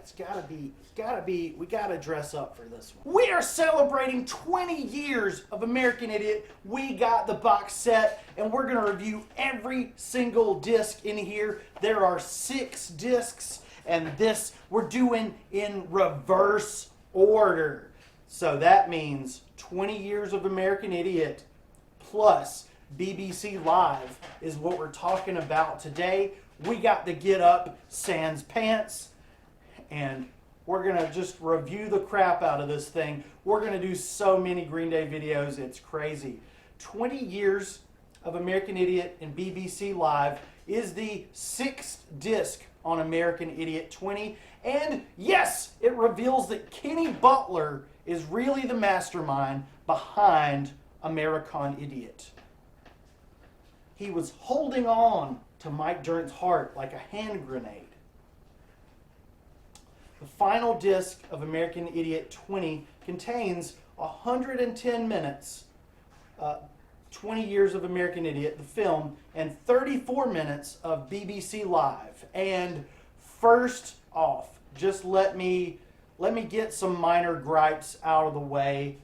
it's gotta be, we gotta dress up for this one. We are celebrating 20 years of American Idiot. We got the box set, and we're gonna review every single disc in here. There are 6 discs, and this we're doing in reverse order. So that means 20 years of American Idiot plus BBC Live is what we're talking about today. We got the Get Up sans pants, and we're going to just review the crap out of this thing. We're going to do so many Green Day videos, it's crazy. 20 years of American Idiot and BBC Live is the 6th disc on American Idiot 20. And yes, it reveals that Kenny Butler is really the mastermind behind American Idiot. He was holding on to Mike Dirnt's heart like a hand grenade. The final disc of American Idiot 20 contains 110 minutes, 20 years of American Idiot, the film, and 34 minutes of BBC Live. And first off, just let me get some minor gripes out of the way.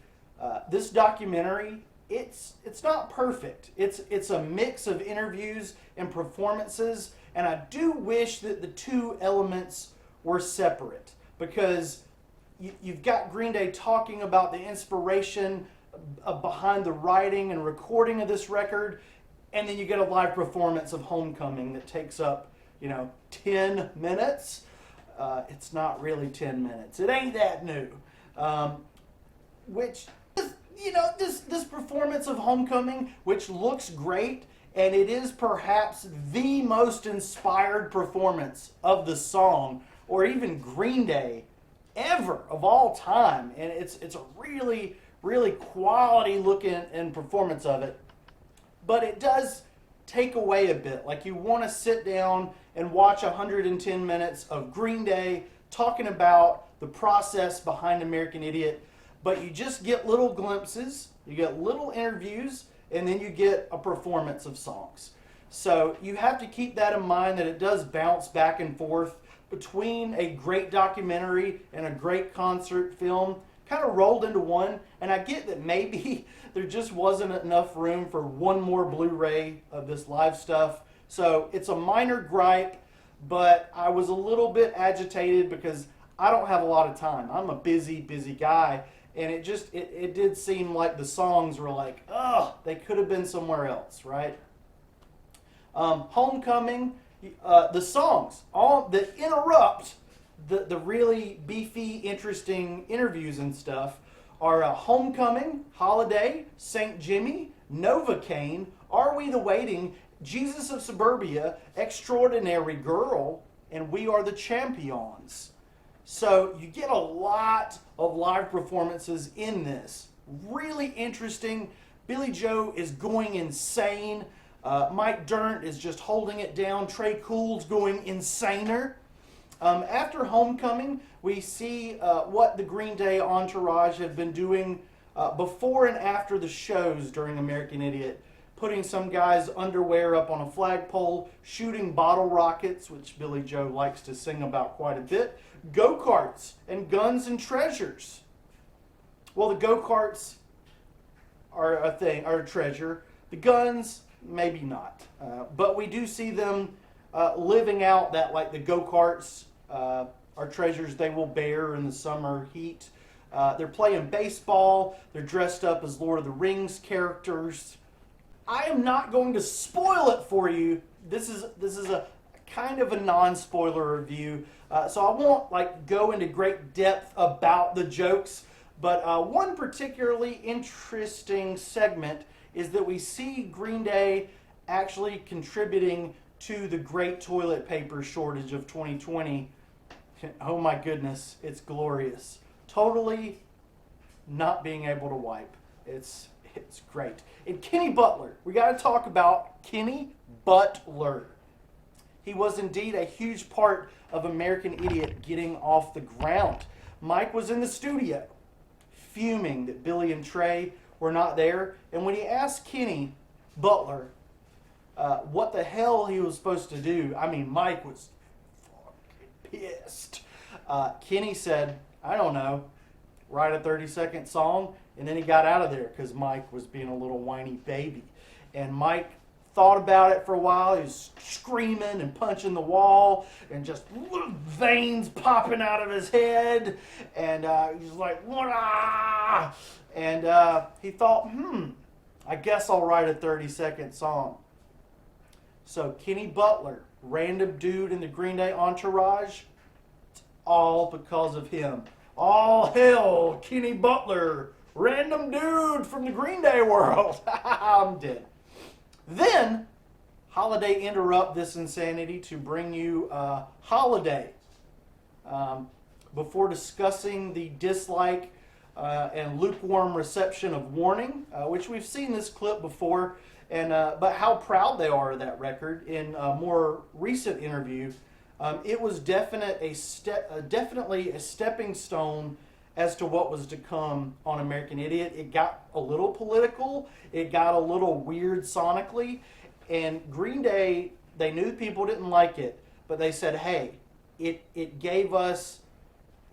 This documentary, it's not perfect. It's a mix of interviews and performances, and I do wish that the two elements were separate, because you've got Green Day talking about the inspiration behind the writing and recording of this record, and then you get a live performance of Homecoming that takes up 10 minutes. It's not really 10 minutes. It ain't that new. Which, this performance of Homecoming, which looks great, and it is perhaps the most inspired performance of the song, or even Green Day, ever, of all time. And it's a really, really quality looking and performance of it. But it does take away a bit. Like, you want to sit down and watch 110 minutes of Green Day talking about the process behind American Idiot, but you just get little glimpses, you get little interviews, and then you get a performance of songs. So you have to keep that in mind, that it does bounce back and forth between a great documentary and a great concert film, kind of rolled into one. And I get that maybe there just wasn't enough room for one more Blu-ray of this live stuff. So it's a minor gripe, but I was a little bit agitated because I don't have a lot of time. I'm a busy guy. And it did seem like the songs were like, they could have been somewhere else, right? Homecoming, the songs, all that interrupt the really beefy, interesting interviews and stuff are Homecoming, Holiday, St. Jimmy, Novocaine, Are We the Waiting, Jesus of Suburbia, Extraordinary Girl, and We Are the Champions. So you get a lot of live performances in this. Really interesting. Billy Joe is going insane. Mike Dirnt is just holding it down. Trey Cool's going insaner. After Homecoming, we see what the Green Day entourage have been doing before and after the shows during American Idiot. Putting some guy's underwear up on a flagpole, shooting bottle rockets, which Billy Joe likes to sing about quite a bit, go-karts, and guns and treasures. Well, the go-karts are a treasure. The guns, maybe not. But we do see them living out that, like, the go-karts are treasures they will bear in the summer heat. They're playing baseball. They're dressed up as Lord of the Rings characters. I am not going to spoil it for you. This is a kind of a non-spoiler review, so I won't go into great depth about the jokes. But one particularly interesting segment is that we see Green Day actually contributing to the great toilet paper shortage of 2020. Oh my goodness, it's glorious. Totally not being able to wipe. It's great. And Kenny Butler, we got to talk about Kenny Butler. He was indeed a huge part of American Idiot getting off the ground. Mike was in the studio, fuming that Billy and Trey were not there. And when he asked Kenny Butler what the hell he was supposed to do, I mean, Mike was fucking pissed. Kenny said, I don't know, write a 30-second song, and then he got out of there because Mike was being a little whiny baby. And Mike thought about it for a while. He was screaming and punching the wall and just veins popping out of his head. And he's like, "Wah!" And he thought, I guess I'll write a 30-second song. So Kenny Butler, random dude in the Green Day entourage, it's all because of him. All hail Kenny Butler, random dude from the Green Day world. I'm dead. Then, Holiday interrupt this insanity to bring you Holiday. Before discussing the dislike and lukewarm reception of Warning, which we've seen this clip before, and but how proud they are of that record in a more recent interview, it was definitely a stepping stone as to what was to come on American Idiot. It got a little political, it got a little weird sonically, and Green Day, they knew people didn't like it, but they said, hey, it gave us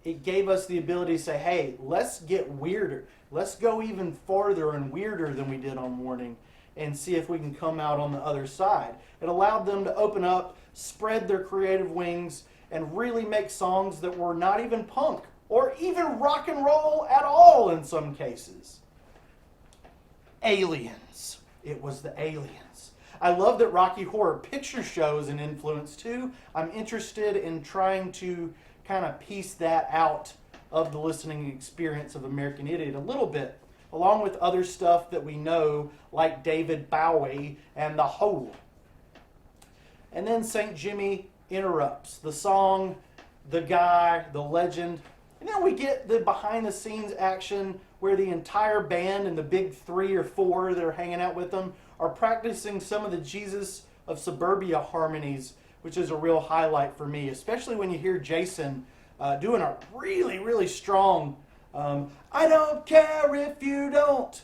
the ability to say, hey, let's get weirder. Let's go even farther and weirder than we did on Warning and see if we can come out on the other side. It allowed them to open up, spread their creative wings, and really make songs that were not even punk or even rock and roll at all in some cases. Aliens. It was the Aliens. I love that Rocky Horror Picture Show is an influence too. I'm interested in trying to kind of piece that out of the listening experience of American Idiot a little bit, along with other stuff that we know, like David Bowie and The Hole. And then St. Jimmy interrupts. The song, the guy, the legend. And then we get the behind-the-scenes action where the entire band and the big 3 or 4 that are hanging out with them are practicing some of the Jesus of Suburbia harmonies, which is a real highlight for me, especially when you hear Jason doing a really, really strong, I don't care if you don't.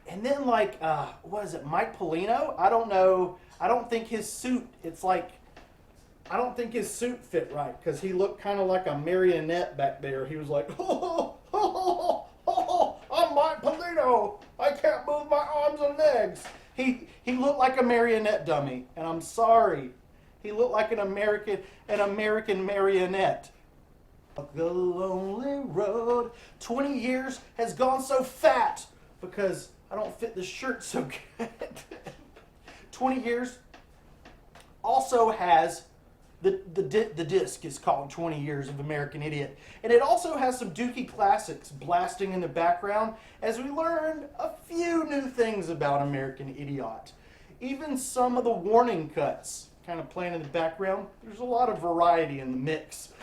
And then like, what is it, Mike Polino? I don't know. I don't think his suit, I don't think his suit fit right because he looked kind of like a marionette back there. He was like, I'm Mike Polino. I can't move my arms and legs. He looked like a marionette dummy, and I'm sorry. He looked like an American marionette. The lonely road, 20 years has gone so fat because I don't fit the shirt so good. 20 years also has the disc is called 20 Years of American Idiot. And it also has some Dookie classics blasting in the background as we learned a few new things about American Idiot. Even some of the Warning cuts kind of playing in the background. There's a lot of variety in the mix.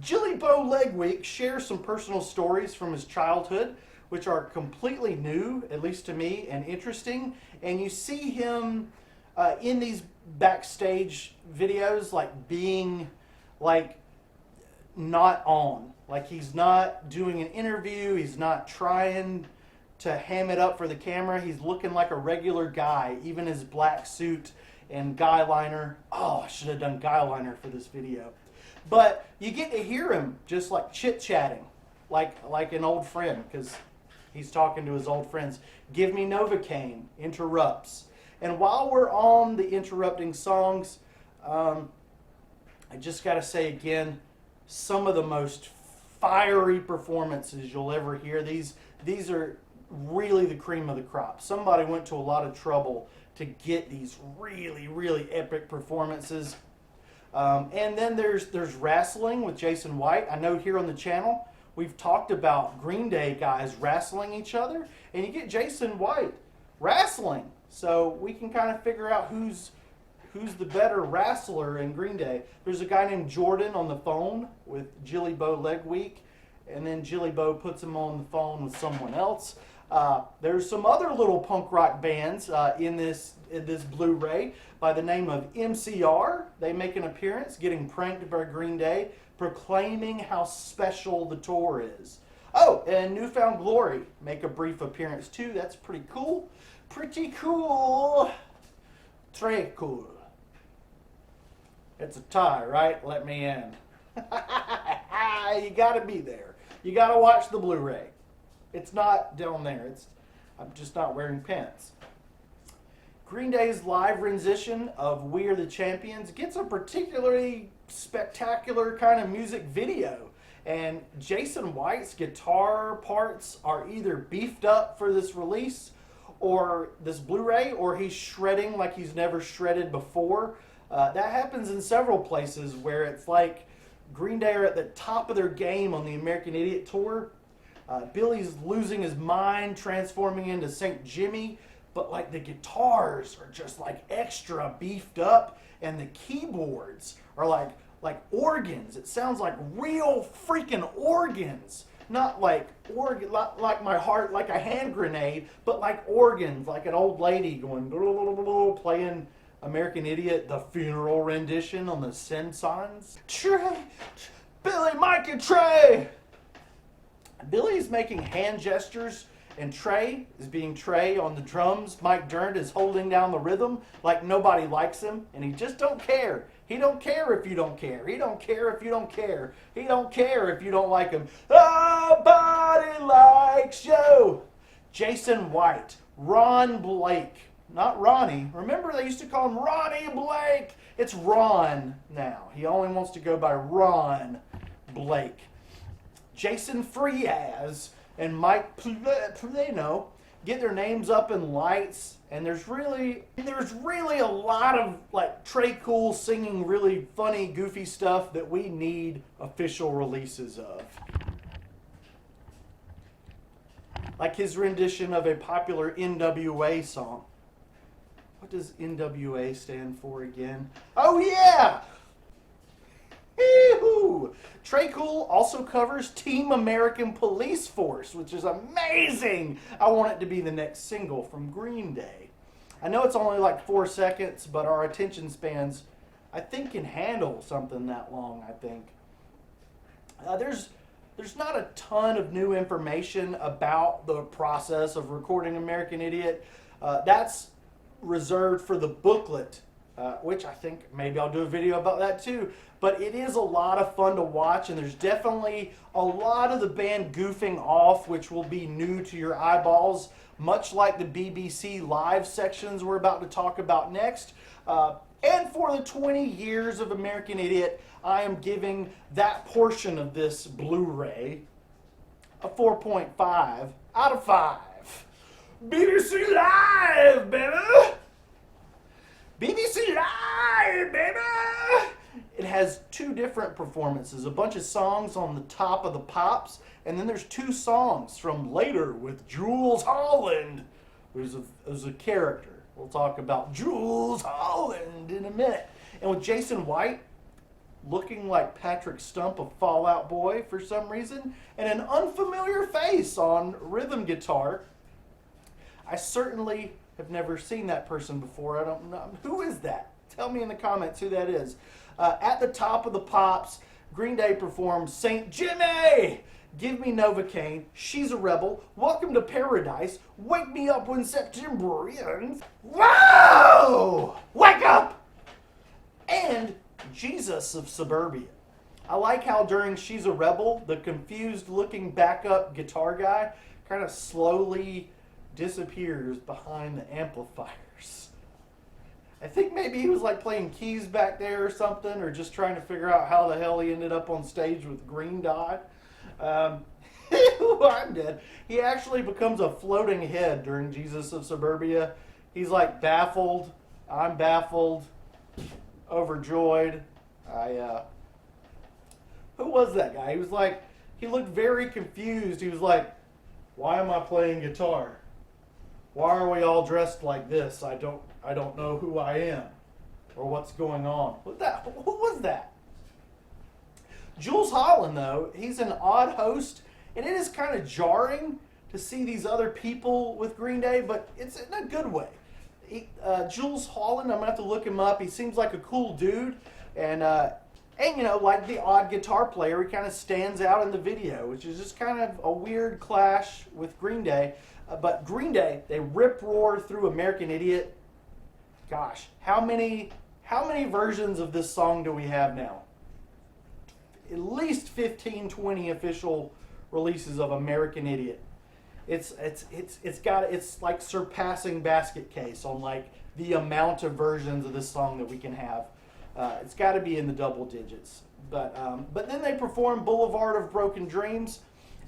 Jilly Bo Legweek shares some personal stories from his childhood, which are completely new, at least to me, and interesting. And you see him in these backstage videos, like being like not on. Like he's not doing an interview, he's not trying to ham it up for the camera. He's looking like a regular guy, even his black suit and guy liner. Oh, I should have done guy liner for this video. But you get to hear him just like chit-chatting, like an old friend, because he's talking to his old friends. Give Me Novocaine interrupts. And while we're on the interrupting songs, I just got to say again, some of the most fiery performances you'll ever hear. These are really the cream of the crop. Somebody went to a lot of trouble to get these really, really epic performances. And then there's wrestling with Jason White. I know here on the channel we've talked about Green Day guys wrestling each other, and you get Jason White wrestling. So we can kind of figure out who's the better wrestler in Green Day. There's a guy named Jordan on the phone with Jilly Bo Legweek, and then Jilly Bo puts him on the phone with someone else. There's some other little punk rock bands in this Blu-ray by the name of MCR. They make an appearance, getting pranked by Green Day, proclaiming how special the tour is. Oh, and Newfound Glory make a brief appearance too. That's pretty cool. Pretty cool. Très cool. It's a tie, right? Let me in. You got to be there. You got to watch the Blu-ray. It's not down there. I'm just not wearing pants. Green Day's live rendition of We Are the Champions gets a particularly spectacular kind of music video. And Jason White's guitar parts are either beefed up for this release or this Blu-ray, or he's shredding like he's never shredded before. That happens in several places where it's like Green Day are at the top of their game on the American Idiot tour. Billy's losing his mind, transforming into St. Jimmy, but like the guitars are just like extra beefed up, and the keyboards are like organs. It sounds like real freaking organs. Not like like my heart, like a hand grenade, but like organs, like an old lady going playing American Idiot, the funeral rendition on the Send Signs. Trey, Billy, Mike, and Trey. Billy's making hand gestures, and Trey is being Trey on the drums. Mike Dirnt is holding down the rhythm like nobody likes him, and he just don't care. He don't care if you don't care. He don't care if you don't care. He don't care if you don't like him. Nobody likes you. Jason White, Ron Blake, not Ronnie. Remember they used to call him Ronnie Blake. It's Ron now. He only wants to go by Ron Blake. Jason Frias and Mike Plano get their names up in lights, and there's really a lot of like Trey Cool singing really funny, goofy stuff that we need official releases of. Like his rendition of a popular NWA song. What does NWA stand for again? Oh yeah! Hee-hoo! Trey Cool also covers Team American Police Force, which is amazing. I want it to be the next single from Green Day. I know it's only like 4 seconds, but our attention spans, I think, can handle something that long, I think. There's not a ton of new information about the process of recording American Idiot. That's reserved for the booklet, which I think maybe I'll do a video about that too. But it is a lot of fun to watch, and there's definitely a lot of the band goofing off, which will be new to your eyeballs, much like the BBC Live sections we're about to talk about next. And for the 20 years of American Idiot, I am giving that portion of this Blu-ray a 4.5 out of 5. BBC Live, baby! BBC Live, baby! It has 2 different performances, a bunch of songs on the top of the pops, and then there's 2 songs from Later with Jules Holland, who's a character. We'll talk about Jules Holland in a minute. And with Jason White looking like Patrick Stump of Fall Out Boy for some reason, and an unfamiliar face on rhythm guitar. I certainly have never seen that person before. I don't know. Who is that? Tell me in the comments who that is. At the top of the pops, Green Day performs St. Jimmy, Give Me Novocaine, She's a Rebel, Welcome to Paradise, Wake Me Up When September Ends, Whoa! Wake Up! And Jesus of Suburbia. I like how during She's a Rebel, the confused looking backup guitar guy kind of slowly disappears behind the amplifiers. I think maybe he was like playing keys back there or something, or just trying to figure out how the hell he ended up on stage with Green Dot. I'm dead. He actually becomes a floating head during Jesus of Suburbia. He's like baffled. I'm baffled. Overjoyed. Who was that guy? He was like, he looked very confused. He was like, why am I playing guitar? Why are we all dressed like this? I don't know who I am or what's going on. Who was that? Jules Holland, though, he's an odd host, and it is kind of jarring to see these other people with Green Day, but it's in a good way. Jules Holland, I'm going to have to look him up. He seems like a cool dude, and you know, like the odd guitar player, he kind of stands out in the video, which is just kind of a weird clash with Green Day. But Green Day, they rip-roar through American Idiot. Gosh, how many versions of this song do we have now? at least 15, 20 official releases of American Idiot. It's like surpassing Basket Case on like the amount of versions of this song that we can have. It's got to be in the double digits. But then they performed Boulevard of Broken Dreams,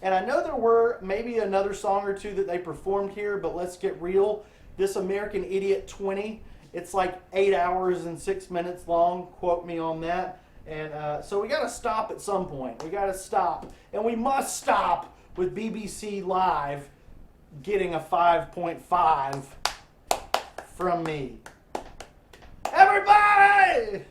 and I know there were maybe another song or two that they performed here, but let's get real. This American Idiot 20, it's like 8 hours and 6 minutes long. Quote me on that. And so we got to stop at some point. We got to stop, and we must stop with BBC Live getting a 5.5 from me. Everybody!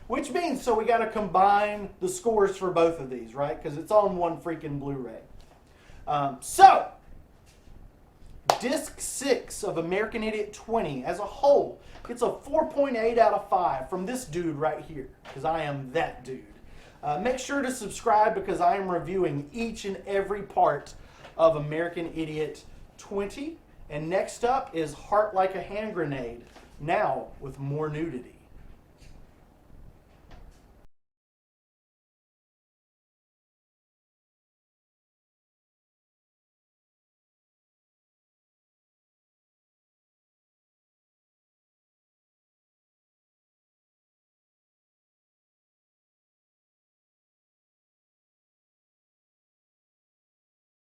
Which means, so we got to combine the scores for both of these, right? Because it's on one freaking Blu-ray. So, Disc 6 of American Idiot 20 as a whole gets a 4.8 out of 5 from this dude right here, because I am that dude. Make sure to subscribe because I am reviewing each and every part of American Idiot 20. And next up is Heart Like a Hand Grenade, now with more nudity.